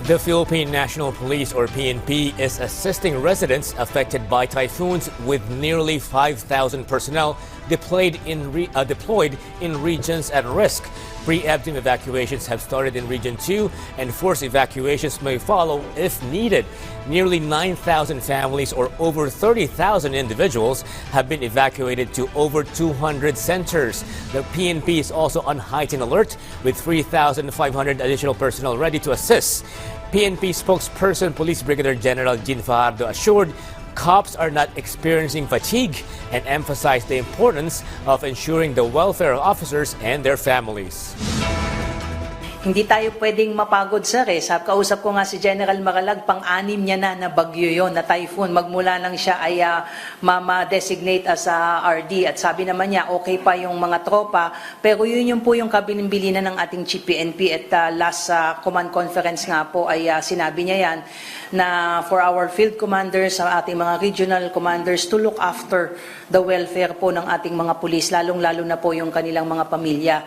The Philippine National Police, or PNP, is assisting residents affected by typhoons with nearly 5,000 personnel deployed in regions at risk. Preemptive evacuations have started in Region 2, and forced evacuations may follow if needed. Nearly 9,000 families, or over 30,000 individuals, have been evacuated to over 200 centers. The PNP is also on heightened alert, with 3,500 additional personnel ready to assist. PNP spokesperson Police Brigadier General Jean Fajardo assured cops are not experiencing fatigue and emphasized the importance of ensuring the welfare of officers and their families. Hindi tayo pwedeng mapagod, sir. Kausap ko nga si General Maralag, pang-anim niya na bagyo yon, na typhoon. Magmula nang siya ay ma-designate as RD. At sabi naman niya, okay pa yung mga tropa. Pero yun po yung kabilin-bilinan ng ating Chief PNP. At last command conference nga po ay sinabi niya yan na for our field commanders, sa ating mga regional commanders to look after the welfare po ng ating mga pulis, lalong-lalo na po yung kanilang mga pamilya.